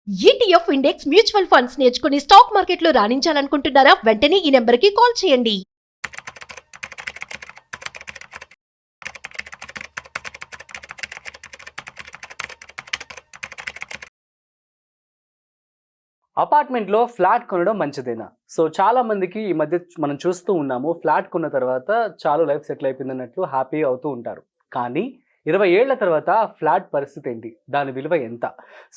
ETF index mutual funds నేర్చుకుని stock మార్కెట్లో రాణించాలనుకుంటున్నారా? వెంటనే ఈ నెంబర్కి కాల్ చేయండి. అపార్ట్మెంట్లో ఫ్లాట్ కొనడం మంచిదేనా? సో చాలా మందికి ఈ మధ్య మనం చూస్తూ ఉన్నాము, ఫ్లాట్ కొన్న తర్వాత చాలు లైఫ్ సెటిల్ అయిపోయిందన్నట్లు హ్యాపీ అవుతూ ఉంటారు. కానీ 20 ఏళ్ల తర్వాత ఫ్లాట్ పరిస్థితి ఏంటి, దాని విలువ ఎంత?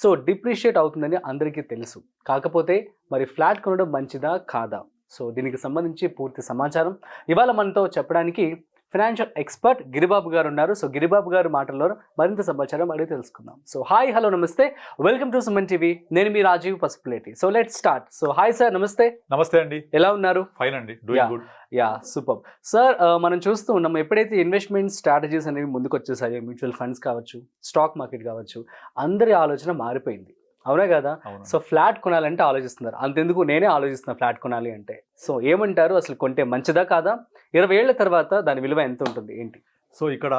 సో డిప్రిషియేట్ అవుతుందని అందరికీ తెలుసు. కాకపోతే మరి ఫ్లాట్ కొనడం మంచిదా కాదా? సో దీనికి సంబంధించి పూర్తి సమాచారం ఇవాళ మనతో చెప్పడానికి ఫైనాన్షియల్ ఎక్స్పర్ట్ గిరిబాబు గారు ఉన్నారు. సో గిరిబాబు గారు మాటల్లో మరింత సమాచారం అడిగి తెలుసుకుందాం. సో హాయ్, హలో, నమస్తే, వెల్కమ్ టు సుమన్ టీవీ. నేను మీ Rajeev Pasupuleti. So let's start. So hi sir, నమస్తే. నమస్తే అండి. ఎలా ఉన్నారు? ఫైన్ అండి, doing good. Yeah, super sir. మనం చూస్తూ ఉన్నాం, ఎప్పుడైతే ఇన్వెస్ట్మెంట్ స్ట్రాటజీస్ అనేవి ముందుకు వచ్చేసాయో, మ్యూచువల్ ఫండ్స్ కావచ్చు, స్టాక్ మార్కెట్ కావచ్చు, అందరి ఆలోచన మారిపోయింది, అవునా కదా? సో ఫ్లాట్ కొనాలంటే ఆలోచిస్తున్నారు. అంతెందుకు నేనే ఆలోచిస్తున్నా ఫ్లాట్ కొనాలి అంటే. సో ఏమంటారు, అసలు కొంటే మంచిదా కాదా? 20 ఏళ్ల తర్వాత దాని విలువ ఎంత ఉంటుంది, ఏంటి? సో ఇక్కడ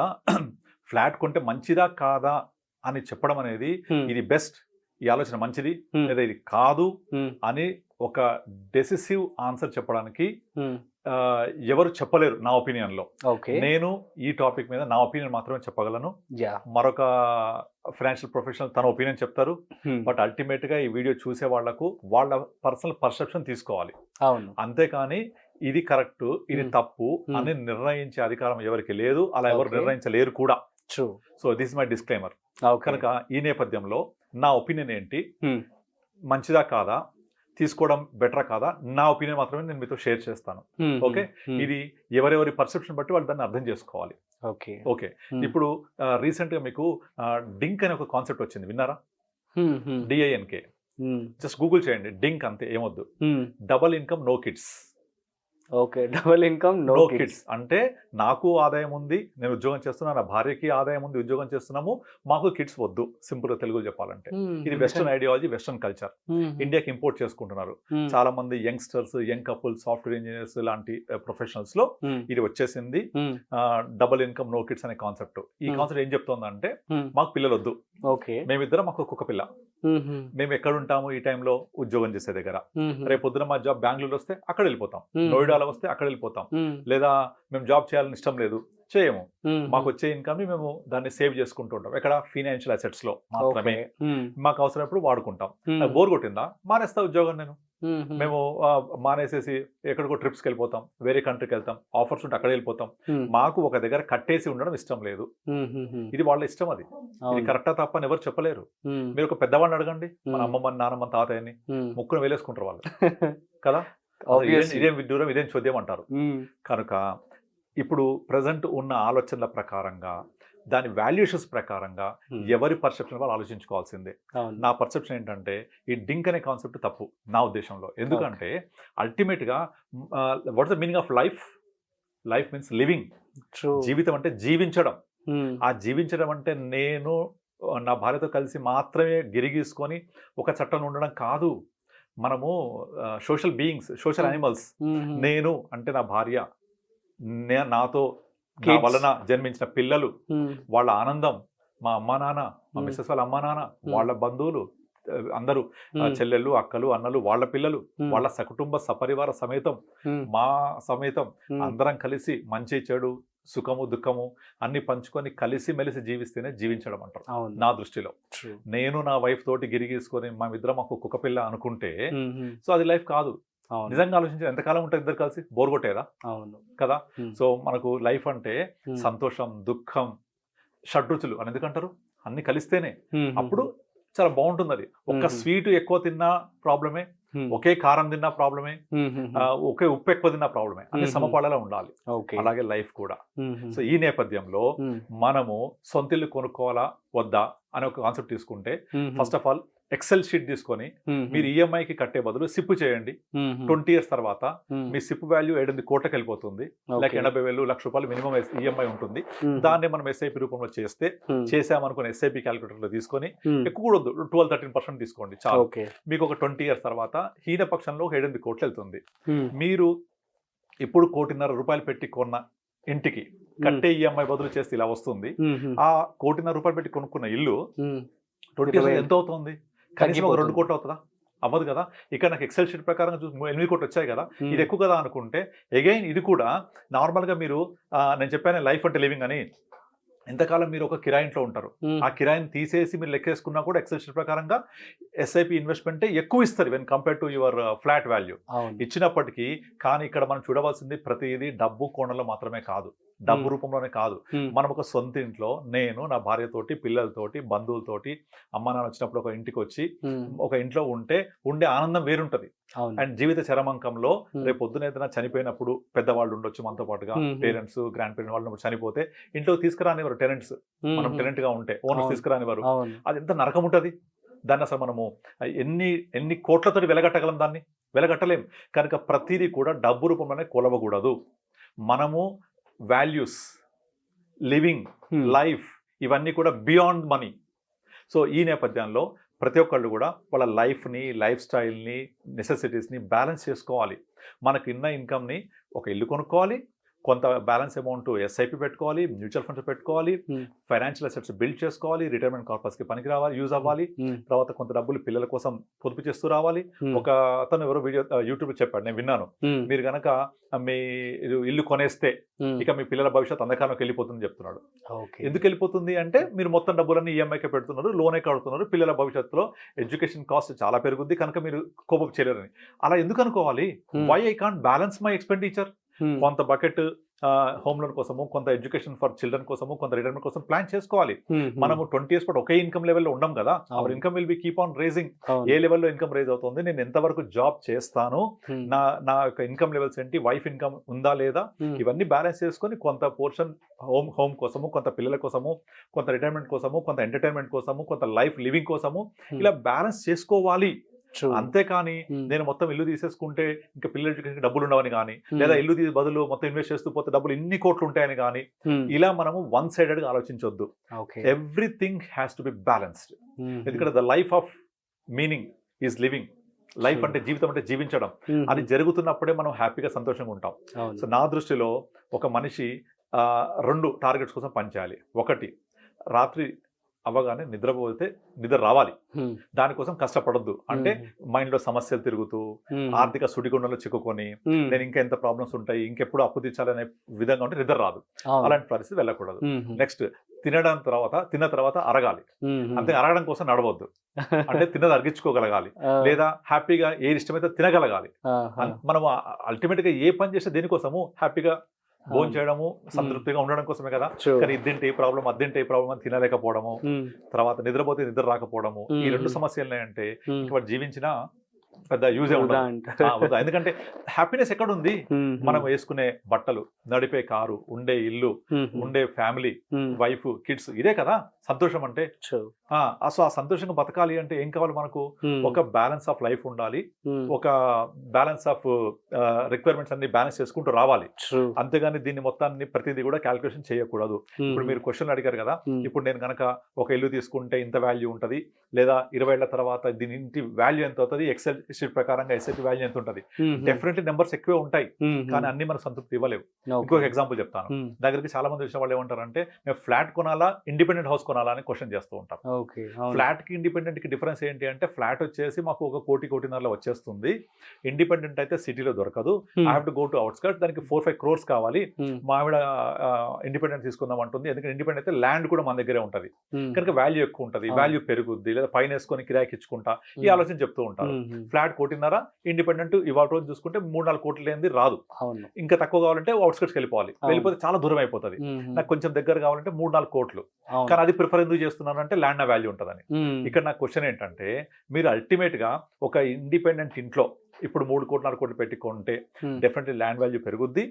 ఫ్లాట్ కొంటే మంచిదా కాదా అని చెప్పడం అనేది, ఇది బెస్ట్, ఈ ఆలోచన మంచిది లేదా ఇది కాదు అని ఒక డెసిసివ్ ఆన్సర్ చెప్పడానికి ఎవరు చెప్పలేరు నా ఒపీనియన్ లో. నేను ఈ టాపిక్ మీద నా ఒపీనియన్ మాత్రమే చెప్పగలను. మరొక ఫైనాన్షియల్ ప్రొఫెషనల్ తన ఒపీనియన్ చెప్తారు. బట్ అల్టిమేట్ గా ఈ వీడియో చూసే వాళ్లకు వాళ్ళ పర్సనల్ పర్సెప్షన్ తీసుకోవాలి. అంతేకాని ఇది కరెక్ట్ ఇది తప్పు అని నిర్ణయించే అధికారం ఎవరికి లేదు, అలా ఎవరు నిర్ణయించలేరు కూడా. So this my disclaimer. కనుక ఈ నేపథ్యంలో నా ఒపీనియన్ ఏంటి, మంచిదా కాదా, తీసుకోవడం బెటరా కాదా, నా ఒపీనియన్ మాత్రమే నేను మీతో షేర్ చేస్తాను. ఓకే, ఇది ఎవరెవరి పర్సెప్షన్ బట్టి వాళ్ళు దాన్ని అర్థం చేసుకోవాలి. ఓకే, ఇప్పుడు రీసెంట్ గా మీకు డింక్ అనే ఒక కాన్సెప్ట్ వచ్చింది, విన్నారా? DINK. జస్ట్ గూగుల్ చేయండి, డింక్, అంతే, ఏమొద్దు. Double income no kids. Okay, double income no kids అంటే నాకు ఆదాయం ఉంది, నేను ఉద్యోగం చేస్తున్నాను, నా భార్యకి ఆదాయం ఉంది, ఉద్యోగం చేస్తున్నాము, మాకు కిడ్స్ వద్దు. సింపుల్ గా తెలుగులో చెప్పాలంటే ఇది వెస్టర్న్ ఐడియాలజీ, వెస్టర్న్ కల్చర్. ఇండియాకి ఇంపోర్ట్ చేసుకుంటున్నారు చాలా మంది youngsters, young couple, software engineers లాంటి ప్రొఫెషనల్స్ లో ఇది వచ్చేసింది. డబుల్ ఇన్కమ్ నో కిడ్స్ అనే కాన్సెప్ట్. ఈ కాన్సెప్ట్ ఏం చెప్తోందంటే, మాకు పిల్లలు వద్దు, మేమిద్దరం, మాకు కుక్క పిల్ల, మేము ఎక్కడ ఉంటాము ఈ టైంలో, ఉద్యోగం చేసే దగ్గర. రేపు పొద్దున మా జాబ్ బెంగళూరు వస్తే అక్కడ వెళ్ళిపోతాం, నోయిడాలో వస్తే అక్కడ వెళ్ళిపోతాం, లేదా మేము జాబ్ చేయాలని ఇష్టం లేదు, చేయము. మాకు వచ్చే ఇన్కమ్ ని మేము దాన్ని సేవ్ చేసుకుంటూ ఉంటాం. ఎక్కడ? ఫైనాన్షియల్ అసెట్స్ లో మాత్రమే. మాకు అవసరమైనప్పుడు వాడుకుంటాం. బోర్ కొట్టిందా మానేస్తా ఉద్యోగం నేను, మేము మానేసేసి ఎక్కడికో ట్రిప్స్కి వెళ్ళిపోతాం, వేరే కంట్రీకి వెళ్తాం, ఆఫర్స్ ఉంటే అక్కడ వెళ్ళిపోతాం. మాకు ఒక దగ్గర కట్టేసి ఉండడం ఇష్టం లేదు. ఇది వాళ్ళ ఇష్టం, అది ఇది కరెక్టా తప్ప అని ఎవరు చెప్పలేరు. మీరు ఒక పెద్దవాడిని అడగండి, మన అమ్మమ్మని, నానమ్మ, తాతయ్యని, ముక్కును వేలేసుకుంటారు వాళ్ళు కదా. ఇదేం విడ్డూరం, ఇదేం చోద్యం అంటారు. కనుక ఇప్పుడు ప్రజెంట్ ఉన్న ఆలోచనల ప్రకారంగా, దాని వాల్యుయేషన్స్ ప్రకారంగా ఎవరి పర్సెప్షన్ వాళ్ళు ఆలోచించుకోవాల్సిందే. నా పర్సెప్షన్ ఏంటంటే, ఈ డింక్ అనే కాన్సెప్ట్ తప్పు నా ఉద్దేశంలో. ఎందుకంటే అల్టిమేట్ గా what is the meaning of life? Life means living. జీవితం అంటే జీవించడం. ఆ జీవించడం అంటే నేను నా భార్యతో కలిసి మాత్రమే గిరిగీసుకొని ఒక చట్టం ఉండడం కాదు. మనము సోషల్ బీయింగ్స్, సోషల్ యానిమల్స్. నేను అంటే నా భార్య, నాతో నా వలన జన్మించిన పిల్లలు, వాళ్ళ ఆనందం, మా అమ్మా నాన్న, మా మిస్సెస్ వాళ్ళ అమ్మా నాన్న, వాళ్ళ బంధువులు అందరూ, చెల్లెళ్ళు, అక్కలు, అన్నలు, వాళ్ళ పిల్లలు, వాళ్ళ సకుటుంబ సపరివార సమేతం, మా సమేతం అందరం కలిసి మంచి చెడు, సుఖము దుఃఖము అన్ని పంచుకొని కలిసి మెలిసి జీవిస్తేనే జీవించడం అంటారు నా దృష్టిలో. నేను నా వైఫ్ తోటి గిరిగీసుకొని మా ఇద్దరం మాకు కుక్క పిల్ల అనుకుంటే సో అది లైఫ్ కాదు. నిజంగా ఆలోచించి ఎంతకాలం ఉంటుంది ఇద్దరు కలిసి? బోర్ కొట్టేదా? కదా. సో మనకు లైఫ్ అంటే సంతోషం, దుఃఖం, షడ్రుచులు అని ఎందుకంటారు, అన్ని కలిస్తేనే అప్పుడు చాలా బాగుంటుంది. అది ఒక్క స్వీట్ ఎక్కువ తిన్నా ప్రాబ్లమే, ఒకే కారం తిన్నా ప్రాబ్లమే, ఒకే ఉప్పు ఎక్కువ తిన్నా ప్రాబ్లమే, అన్ని సమపాళలా ఉండాలి. అలాగే లైఫ్ కూడా. సో ఈ నేపథ్యంలో మనము సొంతిల్లు కొనుక్కోవాలా వద్దా అనే ఒక కాన్సెప్ట్ తీసుకుంటే, first of all Excel sheet తీసుకొని మీరు ఈఎంఐకి కట్టే బదులు సిప్ చేయండి. 20 years తర్వాత మీ సిప్ వాల్యూ 7 కోట్లకు వెళ్ళిపోతుంది. లైక్ 80,000, ₹1,00,000 మినిమం ఈఎంఐ ఉంటుంది. దాన్ని మనం ఎస్ఐపి రూపంలో చేసామనుకుని ఎస్ఐపి క్యాలిక్యులేటర్ లో తీసుకొని, ఎక్కువ కూడా 12-13% తీసుకోండి చాలు. మీకు ఒక 20 years తర్వాత హీన పక్షంలో 7 కోట్లు వెళ్తుంది. మీరు ఇప్పుడు ₹1,50,00,000 పెట్టి కొన్న ఇంటికి కట్టే ఈఎంఐ బదులు చేస్తే ఇలా వస్తుంది. ఆ ₹1,50,00,000 పెట్టి కొనుక్కున్న ఇల్లు 20 years ఎంత అవుతుంది? కనీసం ఒక 2 కోట్లు అవుతుందా? అవ్వదు కదా. ఇక్కడ నాకు ఎక్సెల్ షీట్ ప్రకారం 8 కోట్లు వచ్చాయి కదా, ఇది ఎక్కువ కదా అనుకుంటే అగైన్ ఇది కూడా నార్మల్గా మీరు నేను చెప్పాను లైఫ్ అంటే లివింగ్ అని, ఎంతకాలం మీరు ఒక కిరాయి ఇంట్లో ఉంటారు, ఆ కిరాయిని తీసేసి మీరు లెక్కేసుకున్నా కూడా ఎక్సెల్ షీట్ ప్రకారంగా ఎస్ఐపి ఇన్వెస్ట్మెంటే ఎక్కువ ఇస్తారు when compare to your flat value ఇచ్చినప్పటికీ. కానీ ఇక్కడ మనం చూడవలసింది ప్రతిదీ డబ్బు కోణంలో మాత్రమే కాదు, డబ్బు రూపంలోనే కాదు. మనం ఒక సొంత ఇంట్లో నేను నా భార్యతోటి పిల్లలతోటి బంధువులతోటి అమ్మ నాన్న వచ్చినప్పుడు ఒక ఇంటికి వచ్చి ఒక ఇంట్లో ఉండే ఆనందం వేరుంటది. అండ్ జీవిత చరమాంకంలో రేపు పొద్దున ఏదైనా చనిపోయినప్పుడు పెద్దవాళ్ళు ఉండొచ్చు మనతో పాటుగా, పేరెంట్స్ గ్రాండ్ పేరెంట్స్ వాళ్ళు చనిపోతే ఇంట్లో తీసుకురానివారు టెనెంట్స్, మనం టెనెంట్ గా ఉంటే ఓనర్స్ తీసుకురానివారు. అది ఎంత నరకం ఉంటుంది. దాన్ని అసలు మనము ఎన్ని కోట్లతోటి వెలగట్టగలం, దాన్ని వెలగట్టలేం. కనుక ప్రతిదీ కూడా డబ్బు రూపంలోనే కొలవకూడదు. మనము వాల్యూస్, లివింగ్, లైఫ్ ఇవన్నీ కూడా బియాండ్ మనీ. సో ఈ నేపథ్యంలో ప్రతి ఒక్కళ్ళు కూడా వాళ్ళ లైఫ్ని, లైఫ్ స్టైల్ని, నెసెసిటీస్ని బ్యాలెన్స్ చేసుకోవాలి. మనకు ఉన్న ఇన్కమ్ని ఒక ఇల్లు కొనుక్కోవాలి, కొంత బ్యాలెన్స్ అమౌంట్ ఎస్ఐపి పెట్టుకోవాలి, మ్యూచువల్ ఫండ్స్ పెట్టుకోవాలి, ఫైనాన్షియల్ అసెట్స్ బిల్డ్ చేసుకోవాలి, రిటైర్మెంట్ కార్పస్కి పనికి రావాలి, యూజ్ అవ్వాలి. తర్వాత కొంత డబ్బులు పిల్లల కోసం పొదుపు చేస్తూ రావాలి. ఒక అతను ఎవరో వీడియో యూట్యూబ్ చెప్పాడు, నేను విన్నాను, మీరు కనుక మీ ఇల్లు కొనేస్తే ఇక మీ పిల్లల భవిష్యత్తు అంధకారంలోకి వెళ్ళిపోతుంది చెప్తున్నాడు. ఎందుకు వెళ్ళిపోతుంది అంటే మీరు మొత్తం డబ్బులన్నీ ఈఎంఐకే పెడుతున్నారు, లోనే కడుతున్నారు, పిల్లల భవిష్యత్తులో ఎడ్యుకేషన్ కాస్ట్ చాలా పెరుగుద్ది కనుక మీరు కోపం చేయలేరని. అలా ఎందుకు అనుకోవాలి? Why I can't balance my expenditure? కొంత బకెట్ హోమ్ లోన్ కోసము, కొంత ఎడ్యుకేషన్ ఫర్ చిల్డ్రన్ కోసము, కొంత రిటైర్మెంట్ కోసం ప్లాన్ చేసుకోవాలి. మనము 20 years పాటు ఒకే ఇన్కమ్ లెవెల్లో ఉండం కదా. Our income will be keep on raising. ఏ లెవెల్లో ఇన్కమ్ రేజ్ అవుతుంది, నేను ఎంతవరకు జాబ్ చేస్తాను, నా యొక్క ఇన్కమ్ లెవెల్స్ ఏంటి, వైఫ్ ఇన్కమ్ ఉందా లేదా, ఇవన్నీ బ్యాలెన్స్ చేసుకొని కొంత పోర్షన్ హోమ్ కోసము, కొంత పిల్లల కోసము, కొంత రిటైర్మెంట్ కోసము, కొంత ఎంటర్టైన్మెంట్ కోసము, కొంత లైఫ్ లివింగ్ కోసము ఇలా బ్యాలెన్స్ చేసుకోవాలి. అంతేకాని నేను మొత్తం ఇల్లు తీసేసుకుంటే ఇంకా పిల్లల ఎడ్యుకేషన్ డబ్బులు ఉండవని కానీ, లేదా ఇల్లు తీసి బదులు మొత్తం ఇన్వెస్ట్ చేస్తూ పోతే డబ్బులు ఇన్ని కోట్లు ఉంటాయని కానీ, ఇలా మనము వన్ సైడెడ్ గా ఆలోచించొద్దు. Everything has to be balanced. ఎందుకంటే the life of meaning is living. Life అంటే జీవితం అంటే జీవించడం. అది జరుగుతున్నప్పుడే మనం హ్యాపీగా సంతోషంగా ఉంటాం. సో నా దృష్టిలో ఒక మనిషి 2 టార్గెట్స్ కోసం పనిచేయాలి. ఒకటి, రాత్రి అవ్వగానే నిద్రపోతే నిద్ర రావాలి, దానికోసం కష్టపడద్దు. అంటే మైండ్ లో సమస్యలు తిరుగుతూ ఆర్థిక సుడిగుండంలో చిక్కుకొని నేను ఇంకా ఎంత ప్రాబ్లమ్స్ ఉంటాయి, ఇంకెప్పుడు అప్పు తీర్చాలనే విధంగా ఉంటే నిద్ర రాదు. అలాంటి పరిస్థితి వెళ్ళకూడదు. నెక్స్ట్, తిన్న తర్వాత అరగాలి. అంతే, అరగడం కోసం నడవద్దు. అంటే తిన్నది అరిగించుకోగలగాలి, లేదా హ్యాపీగా ఏది ఇష్టమైతే తినగలగాలి. మనం అల్టిమేట్ గా ఏ పని చేస్తే దేనికోసము హ్యాపీగా భోజనం చేయడము, సంతృప్తిగా ఉండడం కోసమే కదా. కానీ ఇద్దింటే ఏ ప్రాబ్లం, అద్దింటే ఏ ప్రాబ్లం అని తినలేకపోవడము, తర్వాత నిద్రపోతే నిద్ర రాకపోవడము, ఈ 2 సమస్యలు అంటే వాడు జీవించిన పెద్ద యూజే ఉండదు. ఎందుకంటే హ్యాపీనెస్ ఎక్కడ ఉంది? మనం వేసుకునే బట్టలు, నడిపే కారు, ఉండే ఇల్లు, ఉండే ఫ్యామిలీ, వైఫ్, కిడ్స్, ఇదే కదా సంతోషం అంటే. సో ఆ సంతోషంగా బతకాలి అంటే ఏం కావాలి మనకు? ఒక బ్యాలెన్స్ ఆఫ్ లైఫ్ ఉండాలి, ఒక బ్యాలెన్స్ ఆఫ్ రిక్వైర్మెంట్స్ అన్ని బ్యాలెన్స్ చేసుకుంటూ రావాలి. అంతేగాని దీన్ని మొత్తాన్ని ప్రతిదీ కూడా క్యాల్కులేషన్ చేయకూడదు. ఇప్పుడు మీరు క్వశ్చన్ అడిగారు కదా, ఇప్పుడు నేను కనుక ఒక ఇల్లు తీసుకుంటే ఇంత వాల్యూ ఉంటుంది, లేదా 20 ఏళ్ల తర్వాత దీని ఇంటి వాల్యూ ఎంత అవుతుంది, ఎక్సెల్ షీట్ ప్రకారంగా ఎస్ఐపి వాల్యూ ఎంత ఉంటుంది, డెఫినెట్లీ నెంబర్స్ ఎక్కువే ఉంటాయి. కానీ అన్ని మన సంతృప్తి ఇవ్వలేవు. ఇంకొక ఎగ్జాంపుల్ చెప్తాను. దగ్గరికి చాలా మంది వచ్చిన వాళ్ళు ఏమంటారంటే, మేము ఫ్లాట్ కొనాలా, ఇండిపెండెంట్ హౌస్ కొనాలా అని క్వశ్చన్ చేస్తూ ఉంటాం. ఫ్లాట్ కి ఇండిపెండెంట్ కి డిఫరెన్స్ ఏంటి అంటే, ఫ్లాట్ వచ్చేసి మాకు 1 కోటిన్నర వచ్చేస్తుంది, ఇండిపెండెంట్ అయితే సిటీలో దొరకదు, I have to go to outskirt, దానికి 4-5 crores కావాలి, మా ఆవిడ ఇండిపెండెంట్ తీసుకుందాం అంటుంది. ఎందుకంటే ఇండిపెండెంట్ అయితే ల్యాండ్ కూడా మన దగ్గరే ఉంటుంది కనుక వాల్యూ ఎక్కువ ఉంటుంది, వాల్యూ పెరుగుద్ది, లేదా పైన వేసుకొని కిరాయికి ఇచ్చుకుంటా, ఈ ఆలోచన చెప్తూ ఉంటారు. ఫ్లాట్ 1.5 కోటి, ఇండిపెండెంట్ ఇవాళ రోజు చూసుకుంటే 3-4 కోట్లు లేనిది రాదు. ఇంకా తక్కువ కావాలంటే అవుట్స్కర్ట్స్కి వెళ్ళిపోతే చాలా దూరం అయిపోతుంది. నాకు కొంచెం దగ్గర కావాలంటే 3-4 కోట్లు. కానీ అది ప్రిఫర్ ఎందుకు చేస్తున్నాను అంటే ల్యాండ్ నా వాల్యూ ఉంటుందని. ఇక్కడ నా క్వశ్చన్ ఏంటంటే, మీరు అల్టిమేట్ గా ఒక ఇండిపెండెంట్ ఇంట్లో ఇప్పుడు 3 కోట్లు 4 కోట్లు పెట్టుకుంటే డెఫినెట్లీ ల్యాండ్ వాల్యూ పెరుగుద్ది.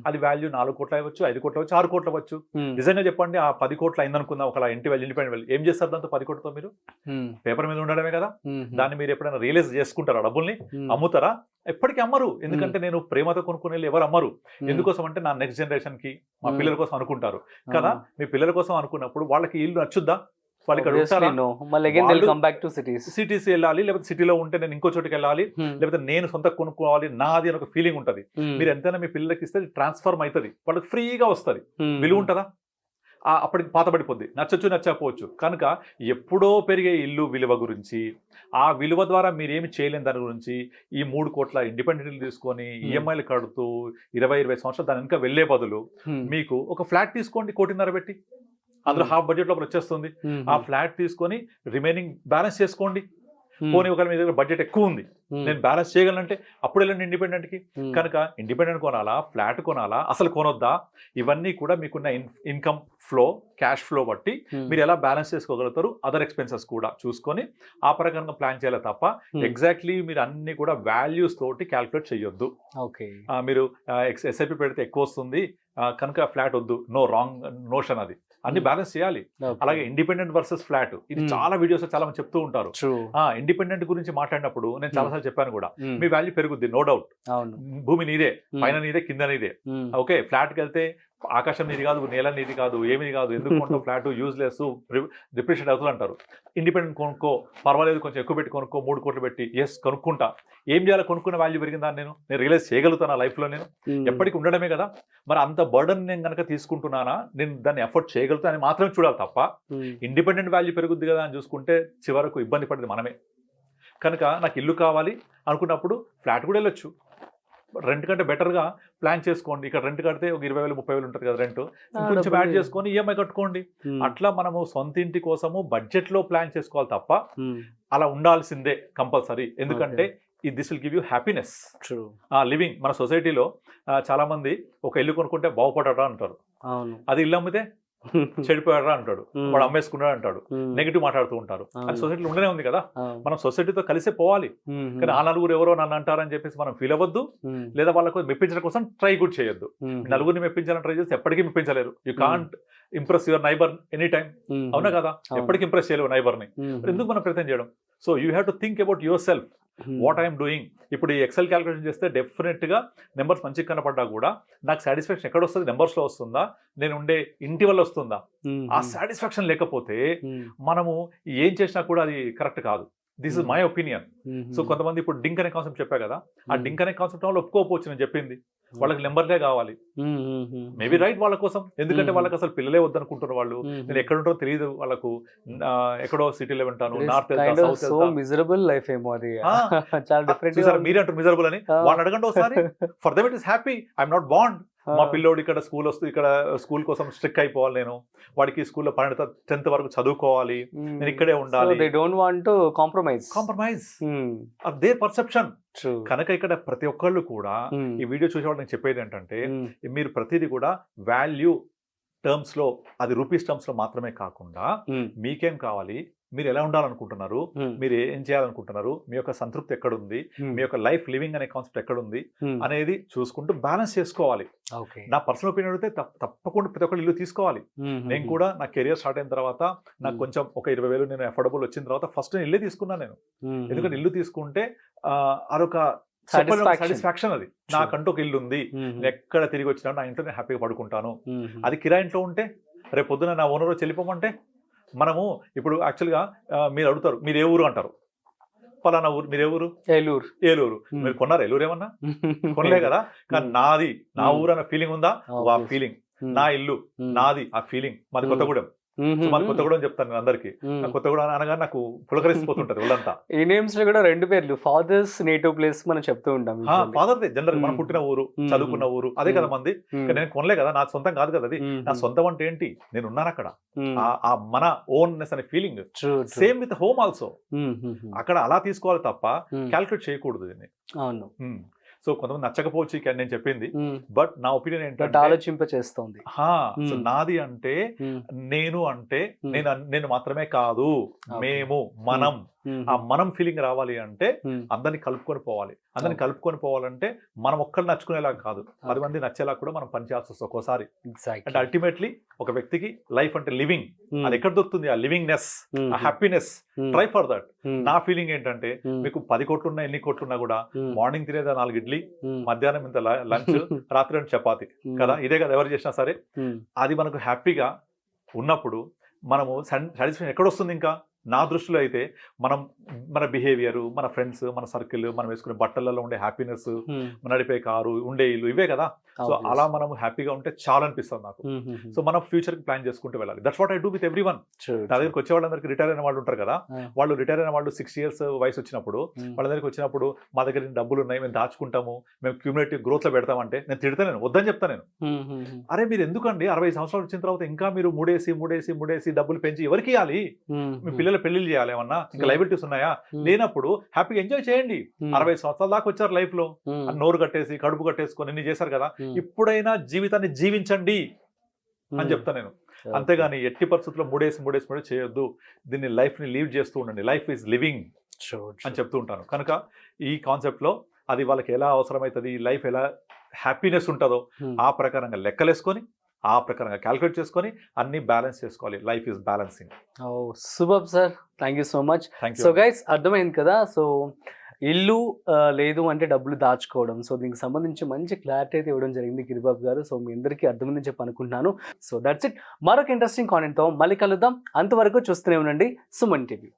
అది వాల్యూ 4 కోట్లు అవ్వచ్చు, 5 కోట్లు అవ్వచ్చు, 6 కోట్లు అవ్వచ్చు. నిజంగా చెప్పండి, ఆ 10 కోట్లు అయిందనుకుందాం, ఒక ఇంటి వాల్యూ ఇండిపెండెంట్ వాల్యూ ఏం చేస్తారు దాంతో? 10 కోట్లతో మీరు పేపర్ మీద ఉండడమే కదా. దాన్ని మీరు ఎప్పుడైనా రియలైజ్ చేసుకుంటారా? డబ్బుల్ని అమ్ముతారా? ఎప్పటికీ అమ్మరు. ఎందుకంటే నేను ప్రేమతో కొనుక్కునే ఎవరు అమ్మరు. ఎందుకోసం అంటే నా నెక్స్ట్ జనరేషన్ కి, మా పిల్లల కోసం అనుకుంటారు కదా. మీ పిల్లల కోసం అనుకున్నప్పుడు వాళ్ళకి ఇల్లు నచ్చుద్దా? సిటీస్ వెళ్ళాలి, లేకపోతే సిటీలో ఉంటే నేను ఇంకో చోటుకి వెళ్ళాలి, లేకపోతే నేను సొంత కొనుక్కోవాలి నాది అని ఒక ఫీలింగ్ ఉంటుంది. మీరు ఎంతైనా మీ పిల్లలకి ఇస్తే ట్రాన్స్ఫార్మ్ అవుతుంది, వాళ్ళకి ఫ్రీగా వస్తుంది, విలువ ఉంటుందా? అప్పటికి పాతబడిపోద్ది, నచ్చకపోవచ్చు. కనుక ఎప్పుడో పెరిగే ఇల్లు విలువ గురించి, ఆ విలువ ద్వారా మీరేమి చేయలేని దాని గురించి ఈ 3 కోట్ల ఇండిపెండెంట్ తీసుకొని ఈఎంఐలు కడుతూ 20 సంవత్సరాలు దాని ఇంకా వెళ్లే బదులు మీకు ఒక ఫ్లాట్ తీసుకోండి 1.5 కోటి పెట్టి, అందులో హాఫ్ బడ్జెట్ లోపల వచ్చేస్తుంది. ఆ ఫ్లాట్ తీసుకొని రిమైనింగ్ బ్యాలెన్స్ చేసుకోండి. పోనీ ఒకవేళ మీ దగ్గర బడ్జెట్ ఎక్కువ ఉంది, నేను బ్యాలెన్స్ చేయగలనంటే అప్పుడు వెళ్ళండి ఇండిపెండెంట్ కి. కనుక ఇండిపెండెంట్ కొనాలా, ఫ్లాట్ కొనాలా, అసలు కొనొద్దా, ఇవన్నీ కూడా మీకున్న ఇన్కమ్ ఫ్లో, క్యాష్ ఫ్లో బట్టి మీరు ఎలా బ్యాలెన్స్ చేసుకోగలుగుతారు, అదర్ ఎక్స్పెన్సెస్ కూడా చూసుకొని ఆ ప్రకారంగా ప్లాన్ చేయాలి తప్ప ఎగ్జాక్ట్లీ మీరు అన్ని కూడా వాల్యూస్ తోటి క్యాల్కులేట్ చేయొద్దు. మీరు ఎస్ఐపి పెడితే ఎక్కువ వస్తుంది కనుక ఫ్లాట్ వద్దు, నో, రాంగ్ నోషన్ అది. అన్ని బ్యాలెన్స్ చేయాలి. అలాగే ఇండిపెండెంట్ వర్సెస్ ఫ్లాట్, ఇది చాలా వీడియోస్ చాలా మంది చెప్తూ ఉంటారు. ఇండిపెండెంట్ గురించి మాట్లాడినప్పుడు నేను చాలాసార్లు చెప్పాను కూడా, మీ వాల్యూ పెరుగుద్ది, నో డౌట్. భూమి నీదే, పైన నీదే, కింద నీదే. ఓకే, ఫ్లాట్కి వెళ్తే ఆకాశం నీది కాదు, నేల నీది కాదు, ఏమీ కాదు, ఎందుకు కొంటావు ఫ్లాట్, యూజ్లెస్, డిప్రిషియేట్ అవుతుంది అంటారు. ఇండిపెండెంట్ కొనుక్కో, పర్వాలేదు, కొంచెం ఎక్కువ పెట్టి కొనుక్కో, 3 కోట్లు పెట్టి. ఎస్, కొనుక్కుంటా. ఏం చేయాలి, కొనుక్కున్న వాల్యూ పెరిగిందా నేను రియలైజ్ చేయగలుగుతాను లైఫ్లో, నేను ఎప్పటికి ఉండడమే కదా. మరి అంత బర్డన్ నేను కనుక తీసుకుంటున్నానా, నేను దాన్ని ఎఫర్ట్ చేయగలుగుతాను అని మాత్రమే చూడాలి తప్ప ఇండిపెండెంట్ వాల్యూ పెరుగుద్ది కదా అని చూసుకుంటే చివరకు ఇబ్బంది పడేది మనమే. కనుక నాకు ఇల్లు కావాలి అనుకున్నప్పుడు ఫ్లాట్ కూడా వెళ్ళొచ్చు. రెంట్ కంటే బెటర్గా ప్లాన్ చేసుకోండి. ఇక్కడ రెంట్ కడితే ఒక 20,000 30,000 ఉంటుంది కదా రెంట్, కొంచెం యాడ్ చేసుకొని ఈఎంఐ కట్టుకోండి. అట్లా మనము సొంత ఇంటి కోసము బడ్జెట్లో ప్లాన్ చేసుకోవాలి తప్ప అలా ఉండాల్సిందే కంపల్సరీ. ఎందుకంటే this will give you happiness living. మన సొసైటీలో చాలా మంది ఒక ఇల్లు కొనుక్కుంటే బాగుపడరా అంటారు, అది ఇల్లు అమ్మితే చెడిపోయాడరా అంటాడు, వాడు అమ్మేసుకున్నాడు అంటాడు, నెగిటివ్ మాట్లాడుతూ ఉంటారు. అది సొసైటీలో ఉండనే ఉంది కదా. మనం సొసైటీతో కలిసే పోవాలి. కానీ ఆ నలుగురు ఎవరో నన్ను అంటారని చెప్పేసి మనం ఫీల్ అవ్వద్దు, లేదా వాళ్ళకు మెప్పించడం కోసం ట్రై కూడా చేయొద్దు. నలుగురిని మెప్పించాలని ట్రై చేస్తే ఎప్పటికీ మెప్పించలేరు. You can't impress your neighbour any time, అవునా కదా. ఎప్పటికీ ఇంప్రెస్ చేయలేవు నైబర్ని, ఎందుకు మనం ప్రయత్నం చేయడం. So you have to think about your self, what I'm doing. ఇప్పుడు ఈ ఎక్సెల్ క్యాలిక్యులేషన్ చేస్తే డెఫినెట్గా నెంబర్స్ మంచిగా కనపడ్డా కూడా నాకు సాటిస్ఫాక్షన్ ఎక్కడ వస్తుంది, నెంబర్స్లో వస్తుందా, నేను ఉండే ఇంటి వల్ల వస్తుందా. ఆ సాటిస్ఫాక్షన్ లేకపోతే మనము ఏం చేసినా కూడా అది కరెక్ట్ కాదు. This is my opinion. So కొంతమంది ఇప్పుడు డింక్ అనే కాన్సెప్ట్ చెప్పా కదా, ఆ డింక్ అనే కాన్సెప్ట్ వాళ్ళు ఒప్పుకోకపోవచ్చు నేను చెప్పింది. వాళ్ళకి నెంబర్లే కావాలి, మేబీ రైట్ వాళ్ళ కోసం. ఎందుకంటే వాళ్ళకి అసలు పిల్లలే వద్దనుకుంటున్న వాళ్ళు, నేను ఎక్కడ ఉంటారో తెలియదు వాళ్ళకు, ఎక్కడో సిటీలో ఉంటాను, నార్త్ మిజరబుల్ లైఫ్ ఏమో అది. మీరే అంటారు మిజరబుల్ అని, వాళ్ళని అడగండి ఒకసారి. For them it is happy, I'm not bond. మా పిల్లోడు ఇక్కడ స్కూల్ వస్తూ ఇక్కడ స్కూల్ కోసం స్ట్రిక్ అయిపోవాలి, నేను వాడికి స్కూల్లో 10th వరకు చదువుకోవాలి, నేను ఇక్కడే ఉండాలి. They don't want to compromise their perception. కనుక ఇక్కడ ప్రతి ఒక్కళ్ళు కూడా ఈ వీడియో చూసేవాళ్ళు నేను చెప్పేది ఏంటంటే, మీరు ప్రతిదీ కూడా వాల్యూ టర్మ్స్ లో, అది రూపీస్ టర్మ్స్ లో మాత్రమే కాకుండా మీకేం కావాలి, మీరు ఎలా ఉండాలనుకుంటున్నారు, మీరు ఏం చేయాలనుకుంటున్నారు, మీ యొక్క సంతృప్తి ఎక్కడుంది, మీ యొక్క లైఫ్ లివింగ్ అనే కాన్సెప్ట్ ఎక్కడుంది అనేది చూసుకుంటూ బ్యాలెన్స్ చేసుకోవాలి. నా పర్సనల్ ఒపీనియన్ అడిగితే తప్పకుండా ప్రతి ఒక్కరు ఇల్లు తీసుకోవాలి. నేను కూడా నా కెరియర్ స్టార్ట్ అయిన తర్వాత నాకు కొంచెం ఒక 20,000 నేను అఫోర్డబుల్ వచ్చిన తర్వాత ఫస్ట్ నేను ఇల్లే తీసుకున్నాను నేను. ఎందుకంటే ఇల్లు తీసుకుంటే అదొక సాటిస్ఫాక్షన్, అది నాకంటూ ఒక ఇల్లు ఉంది, ఎక్కడ తిరిగి వచ్చినా నా ఇంట్లో నేను హ్యాపీగా పడుకుంటాను. అది కిరాయి ఇంట్లో ఉంటే రేపు పొద్దున నా ఓనర్ చెల్లిపోమంటే మనము ఇప్పుడు యాక్చువల్గా మీరు అడుగుతారు మీరు ఏ ఊరు అంటారు, ఫలానా ఊరు, మీరు ఏ ఊరు, ఏలూరు. మీరు కొన్నారు ఏలూరు ఏమన్నా? కొనలే కదా. కానీ నాది, నా ఊరు అన్న ఫీలింగ్ ఉందా, ఆ ఫీలింగ్, నా ఇల్లు నాది, ఆ ఫీలింగ్. మాది కొత్తగూడెం, మాది కొత్తగూడెం చెప్తాను నేను అందరికి. కొత్తగూడెం అనగా నాకు పులకరిసిపోతుంటది ఒళ్ళంతా. ఈ నేమ్స్ లో కూడా 2 పేర్లు, ఫాదర్స్ నేటివ్ ప్లేస్ మనం చెప్తూ ఉంటాం. ఫాదర్దే జనరల్, మనం పుట్టిన ఊరు, చదువుకున్న ఊరు అదే కదా మంది. నేను కొనలే కదా, నా సొంతం కాదు కదా అది. నా సొంతం అంటే ఏంటి, నేను ఉన్నాను అక్కడ, ఆ మన ఓన్నెస్ అనే feeling. Same with home also, అక్కడ అలా తీసుకోవాలి తప్ప క్యాల్కులేట్ చేయకూడదు దీన్ని. అవును. సో కొంతమంది నచ్చకపోవచ్చు నేను చెప్పింది, బట్ నా ఒపీనియన్ ఏంటంటే ఆలోచింప చేస్తుంది. నాది అంటే నేను, అంటే నేను మాత్రమే కాదు, మేము, మనం, ఆ మనం ఫీలింగ్ రావాలి అంటే అందరిని కలుపుకొని పోవాలి. అందరిని కలుపుకొని పోవాలంటే మనం ఒక్కరు నచ్చుకునేలా కాదు, 10 మంది నచ్చేలా కూడా మనం పనిచేయాల్సి వస్తుంది ఒక్కోసారి. అంటే అల్టిమేట్లీ ఒక వ్యక్తికి లైఫ్ అంటే లివింగ్, అది ఎక్కడ దొరుకుతుంది, ఆ లివింగ్నెస్, ఆ హ్యాపీనెస్. Try for that. నా ఫీలింగ్ ఏంటంటే, మీకు 10 కోట్లు ఉన్నా, ఎన్ని కోట్లు ఉన్నా కూడా మార్నింగ్ తినేదా 4 ఇడ్లీ, మధ్యాహ్నం ఇంత లంచ్, రాత్రి 2 చపాతి కదా, ఇదే కదా ఎవరు చేసినా సరే. అది మనకు హ్యాపీగా ఉన్నప్పుడు మనము సాటిస్ఫాక్షన్ ఎక్కడ వస్తుంది, ఇంకా నా దృష్టిలో అయితే మనం మన బిహేవియర్, మన ఫ్రెండ్స్, మన సర్కిల్, మనం వేసుకునే బట్టలలో ఉండే హ్యాపీనెస్, నడిపే కారు, ఉండే ఇల్లు, ఇవే కదా. సో అలా మనం హ్యాపీగా ఉంటే చాలా అనిపిస్తుంది నాకు. సో మనం ఫ్యూచర్ కి ప్లాన్ చేసుకుంటూ వెళ్ళాలి. That's what I do with every one. నా దగ్గరికి వచ్చే వాళ్ళందరికీ రిటైర్ అయిన వాళ్ళు ఉంటారు కదా, వాళ్ళు రిటైర్ అయిన వాళ్ళు 6 years వయసు వచ్చినప్పుడు వాళ్ళ దగ్గరికి వచ్చినప్పుడు మా దగ్గర డబ్బులు ఉన్నాయి, మేము దాచుకుంటాము, మేము క్యూములేటివ్ గ్రోత్ లో పెడతామంటే నేను తిడతాను, వద్దని చెప్తాను నేను. అరే మీరు ఎందుకండి 60 సంవత్సరాలు వచ్చిన తర్వాత ఇంకా మీరు మూడేసి డబ్బులు పెంచి ఎవరికి ఇవ్వాలి? మీ పిల్లల పెళ్లిళ్ళు చేయాలి, ఏమన్నా ఇంకా లైబిలిటీస్ ఉన్నాయా? లేనప్పుడు హ్యాపీగా ఎంజాయ్ చేయండి. 60 సంవత్సరాల దాకా వచ్చారు లైఫ్ లో, నోరు కట్టేసి కడుపు కట్టేసుకొని ఇన్ని చేశారు కదా, ఇప్పుడైనా జీవితాన్ని జీవించండి అని చెప్తా నేను. అంతేగాని ఎట్టి పరిస్థితుల్లో మూడేసి చేయొద్దు. దీన్ని లైఫ్ ని లీవ్ చేస్తూ ఉండండి. లైఫ్ ఈజ్ లివింగ్ అని చెప్తూ ఉంటాను. కనుక ఈ కాన్సెప్ట్ లో అది వాళ్ళకి ఎలా అవసరమవుతుంది, లైఫ్ ఎలా హ్యాపీనెస్ ఉంటుందో ఆ ప్రకారంగా లెక్కలేసుకొని, ఆ ప్రకారంగా క్యాల్కులేట్ చేసుకొని అన్ని బ్యాలెన్స్ చేసుకోవాలి. Life is balancing. Super sir, thank you so much. So guys, అర్థమైంది కదా. సో ఇల్లు లేదు అంటే డబ్బులు దాచుకోవడం, సో దీనికి సంబంధించి మంచి క్లారిటీ అయితే ఇవ్వడం జరిగింది గిరిబాబు గారు. సో మీ అందరికీ అర్థమైందని చెప్పి అనుకుంటున్నాను. So that's it. మరొక ఇంట్రెస్టింగ్ కాంటెంట్తో మళ్ళీ కలుద్దాం. అంతవరకు చూస్తూనే ఉండండి సుమన్ టీవీ.